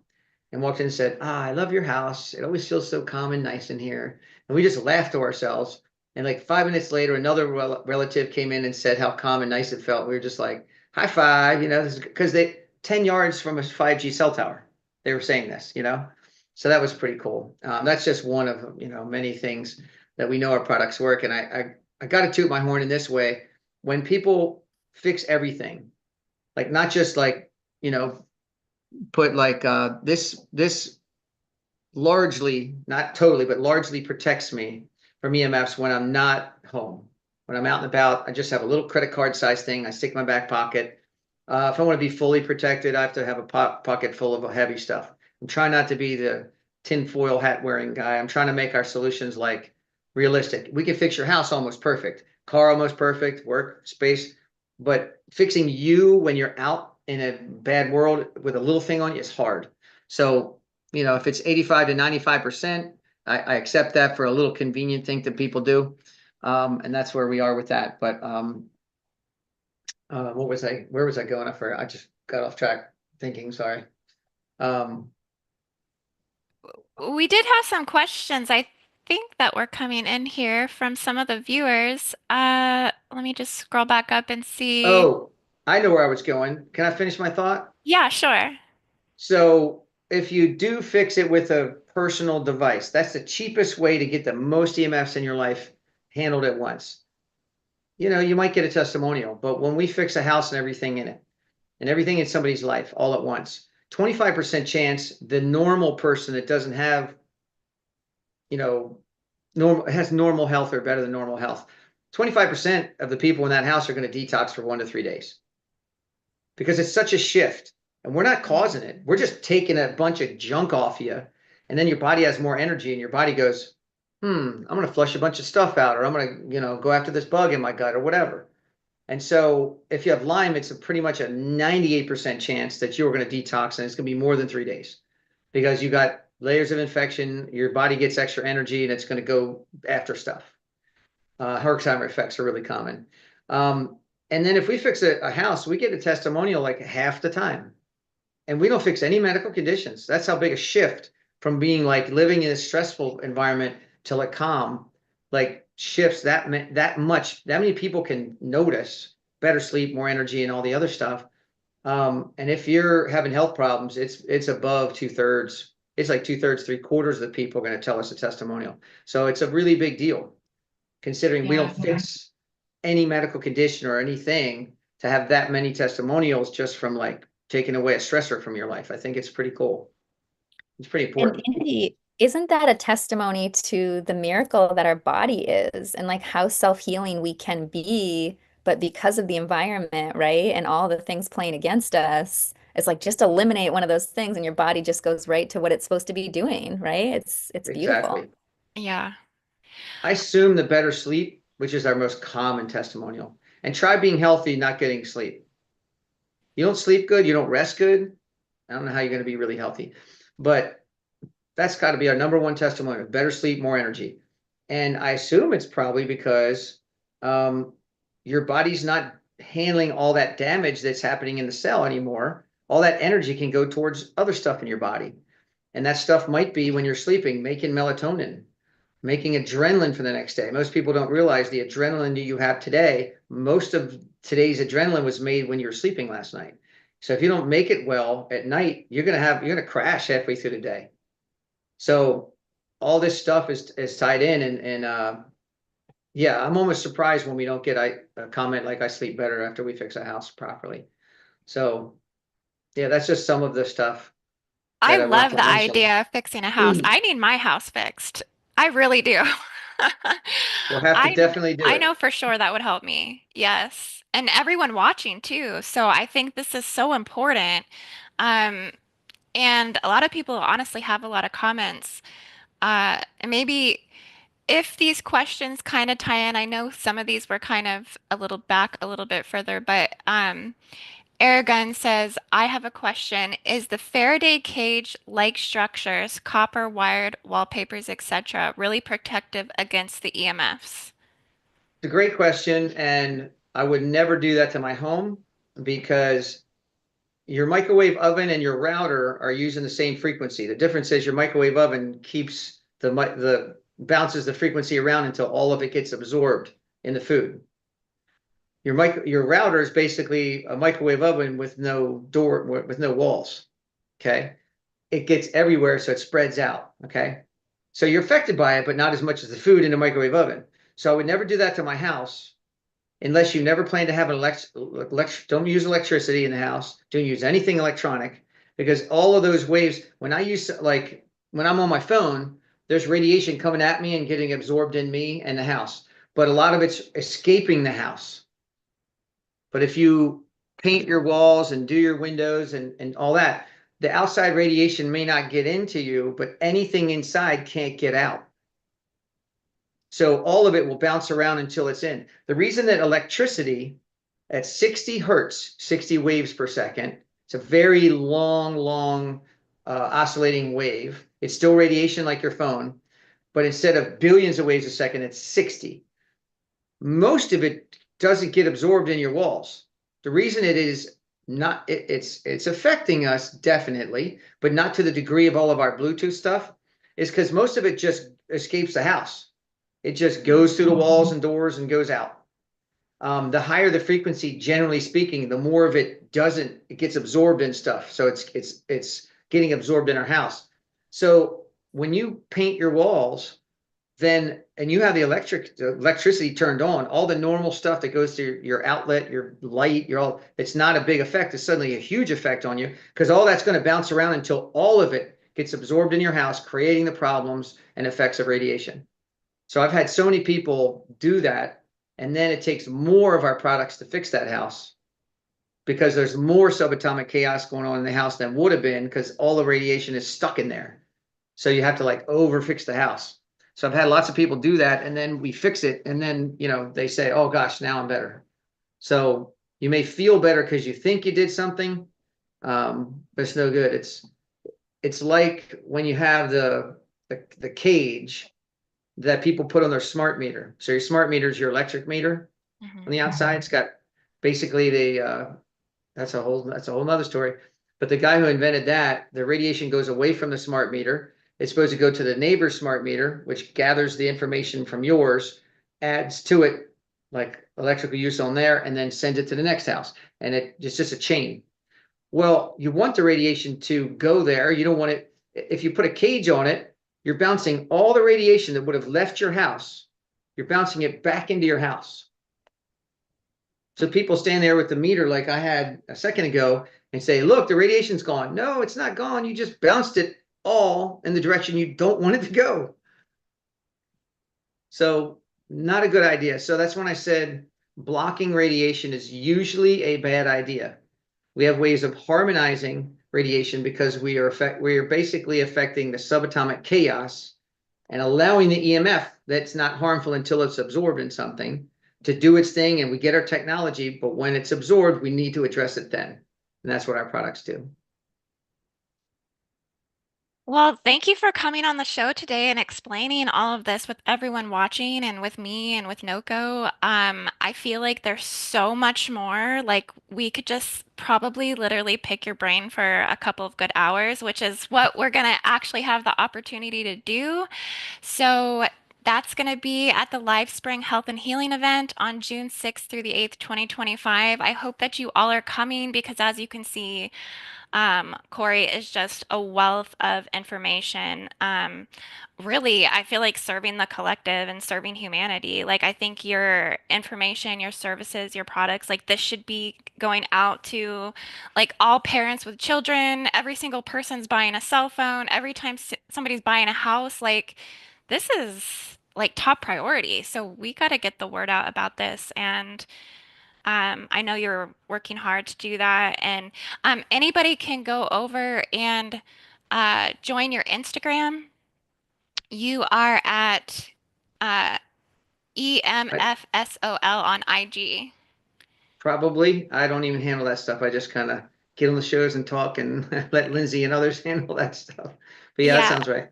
and walked in and said, I love your house. It always feels so calm and nice in here. And we just laughed to ourselves. And like 5 minutes later, another relative came in and said how calm and nice it felt. We were just like, high five, because they 10 yards from a 5G cell tower, they were saying this, So that was pretty cool. That's just one of, many things that we know our products work. And I got to toot my horn in this way. When people fix everything, like not just like, put like this largely, not totally, but largely protects me from EMFs when I'm not home. When I'm out and about, I just have a little credit card size thing I stick in my back pocket. If I want to be fully protected, I have to have a pocket full of heavy stuff. I'm trying not to be the tinfoil hat wearing guy. I'm trying to make our solutions like realistic. We can fix your house almost perfect, car almost perfect, work space, but fixing you when you're out in a bad world with a little thing on you is hard. So, if it's 85 to 95%, I accept that for a little convenient thing that people do. And that's where we are with that. But where was I going? I just got off track thinking, sorry. We did have some questions, I think, that were coming in here from some of the viewers. Let me just scroll back up and see. Oh, I know where I was going. Can I finish my thought? Yeah, sure. So if you do fix it with a personal device, that's the cheapest way to get the most EMFs in your life handled at once. You might get a testimonial, but when we fix a house and everything in it, and everything in somebody's life all at once, 25% chance the normal person that doesn't have, has normal health or better than normal health, 25% of the people in that house are going to detox for 1 to 3 days because it's such a shift. And we're not causing it. We're just taking a bunch of junk off you. And then your body has more energy and your body goes, I'm going to flush a bunch of stuff out, or I'm going to, go after this bug in my gut or whatever. And so if you have Lyme, it's pretty much a 98% chance that you're going to detox, and it's going to be more than 3 days because you got layers of infection, your body gets extra energy, and it's going to go after stuff. Herxheimer effects are really common. And then if we fix a house, we get a testimonial like half the time. And we don't fix any medical conditions. That's how big a shift from being like living in a stressful environment to like calm, like shifts that much. That many people can notice better sleep, more energy, and all the other stuff. And if you're having health problems, it's above 2/3. It's like 2/3, 3/4 of the people are going to tell us a testimonial. So it's a really big deal, considering we Yeah. don't fix any medical condition or anything to have that many testimonials just from like taking away a stressor from your life. I think it's pretty cool. It's pretty And important. Indy, isn't that a testimony to the miracle that our body is and like how self-healing we can be, but because of the environment, right? And all the things playing against us, it's like just eliminate one of those things and your body just goes right to what it's supposed to be doing, right? It's beautiful. Exactly. Yeah. I assume the better sleep, which is our most common testimonial, and try being healthy, not getting sleep. You don't sleep good, you don't rest good. I don't know how you're going to be really healthy, but that's got to be our number one testimonial. Better sleep, more energy. And I assume it's probably because your body's not handling all that damage that's happening in the cell anymore. All that energy can go towards other stuff in your body. And that stuff might be when you're sleeping, making melatonin, making adrenaline for the next day. Most people don't realize the adrenaline that you have today, most of today's adrenaline was made when you were sleeping last night. So if you don't make it well at night, you're gonna crash halfway through the day. So all this stuff is tied in, and yeah, I'm almost surprised when we don't get a comment like I sleep better after we fix a house properly. So yeah, that's just some of the stuff I that I want love to the mention. idea of fixing a house. I need my house fixed. I really do. We'll have to I definitely do I it. know for sure that would help me. Yes. And everyone watching too. So I think this is so important. Um, and a lot of people honestly have a lot of comments. And maybe if these questions kind of tie in, I know some of these were kind of a little back a little bit further, but Airgun says, I have a question. Is the Faraday cage-like structures, copper wired wallpapers, etc., really protective against the EMFs? It's a great question, and I would never do that to my home because your microwave oven and your router are using the same frequency. The difference is your microwave oven keeps the bounces the frequency around until all of it gets absorbed in the food. Your router is basically a microwave oven with no door, with no walls. Okay. It gets everywhere, so it spreads out. Okay. So you're affected by it, but not as much as the food in the microwave oven. So I would never do that to my house unless you never plan to have an don't use electricity in the house. Don't use anything electronic because all of those waves, when I use, like when I'm on my phone, there's radiation coming at me and getting absorbed in me and the house, but a lot of it's escaping the house. But if you paint your walls and do your windows and all that, the outside radiation may not get into you, but anything inside can't get out. So all of it will bounce around until it's in. The reason that electricity at 60 hertz, 60 waves per second, it's a very long, oscillating wave. It's still radiation like your phone, but instead of billions of waves a second, it's 60. Most of it doesn't get absorbed in your walls. The reason it is not, it's affecting us definitely, but not to the degree of all of our Bluetooth stuff, is because most of it just escapes the house. It just goes through the walls and doors and goes out. The higher the frequency, generally speaking, the more of it doesn't, it gets absorbed in stuff. So it's getting absorbed in our house. So when you paint your walls, then and you have the electricity turned on, all the normal stuff that goes to your outlet, your light, it's not a big effect. It's suddenly a huge effect on you because all that's going to bounce around until all of it gets absorbed in your house, creating the problems and effects of radiation. So I've had so many people do that, and then it takes more of our products to fix that house because there's more subatomic chaos going on in the house than would have been because all the radiation is stuck in there. So you have to like over fix the house. So I've had lots of people do that, and then we fix it, and then they say, "Oh gosh, now I'm better." So you may feel better because you think you did something, but it's no good. It's like when you have the cage that people put on their smart meter. So your smart meter is your electric meter on Mhm. the outside. It's got basically that's a whole nother story. But the guy who invented that, the radiation goes away from the smart meter. It's supposed to go to the neighbor's smart meter, which gathers the information from yours, adds to it like electrical use on there, and then sends it to the next house. And it's just a chain. Well, you want the radiation to go there. You don't want it. If you put a cage on it, you're bouncing all the radiation that would have left your house. You're bouncing it back into your house. So people stand there with the meter like I had a second ago and say, look, the radiation's gone. No, it's not gone. You just bounced it all in the direction you don't want it to go. So not a good idea. So that's when I said blocking radiation is usually a bad idea. We have ways of harmonizing radiation because we are basically affecting the subatomic chaos and allowing the EMF that's not harmful until it's absorbed in something to do its thing, and we get our technology, but when it's absorbed, we need to address it then. And that's what our products do. Well, thank you for coming on the show today and explaining all of this with everyone watching and with me and with NOCO. I feel like there's so much more. Like we could just probably literally pick your brain for a couple of good hours, which is what we're gonna actually have the opportunity to do. So that's going to be at the Live Spring Health and Healing event on June 6th through the 8th, 2025. I hope that you all are coming because as you can see, Cory is just a wealth of information. Really, I feel like serving the collective and serving humanity. Like, I think your information, your services, your products, like this should be going out to like all parents with children. Every single person's buying a cell phone. Every time somebody's buying a house, like this is like top priority. So we got to get the word out about this. And I know you're working hard to do that, and anybody can go over and join your Instagram. You are at uh, I EMFSOL on IG. probably I don't even handle that stuff. I just kind of get on the shows and talk and let Lindsay and others handle that stuff. But yeah, that Yeah, sounds right.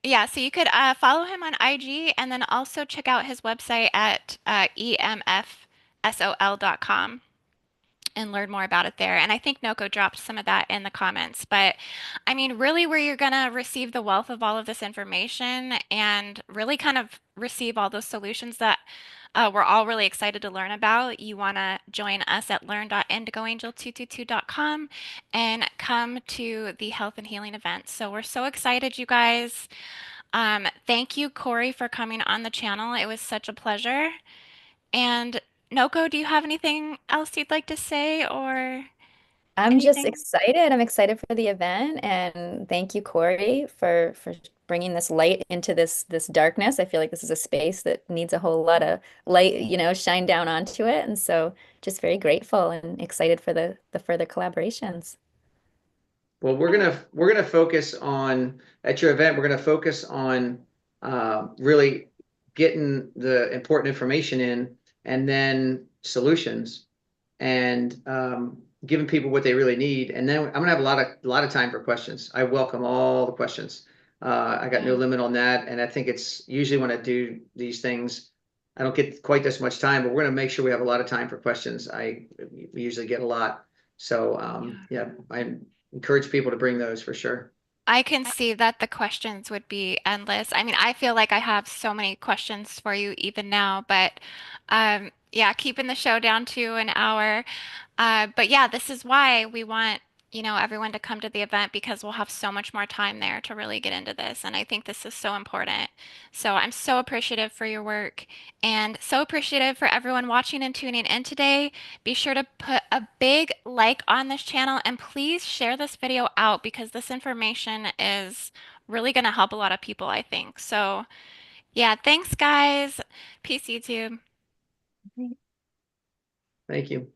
yeah. So you could follow him on IG and then also check out his website at EMFSOL.com. And learn more about it there. And I think NOCO dropped some of that in the comments. But I mean, really, where you're going to receive the wealth of all of this information and really kind of receive all those solutions that we're all really excited to learn about, you want to join us at learn.indigoangel222.com and come to the health and healing event. So we're so excited, you guys. Thank you, Cory, for coming on the channel. It was such a pleasure. And Noko, do you have anything else you'd like to say or I'm just anything? excited. I'm excited for the event, and thank you, Cory, for bringing this light into this darkness. I feel like this is a space that needs a whole lot of light, shine down onto it, and so just very grateful and excited for the further collaborations. Well, we're gonna focus on at your event. We're gonna focus on really getting the important information in, and then solutions, and giving people what they really need. And then I'm gonna have a lot of time for questions. I welcome all the questions. I got no Yeah. limit on that, and I think it's usually when I do these things, I don't get quite this much time, but we're gonna make sure we have a lot of time for questions. We usually get a lot. So Yeah. yeah, I encourage people to bring those for sure. I can see that the questions would be endless. I mean, I feel like I have so many questions for you even now, but yeah, keeping the show down to an hour. But yeah, this is why we want, everyone to come to the event because we'll have so much more time there to really get into this. And I think this is so important. So I'm so appreciative for your work and so appreciative for everyone watching and tuning in today. Be sure to put a big like on this channel and please share this video out because this information is really going to help a lot of people, I think. So yeah, thanks guys. Peace, YouTube. Thank you.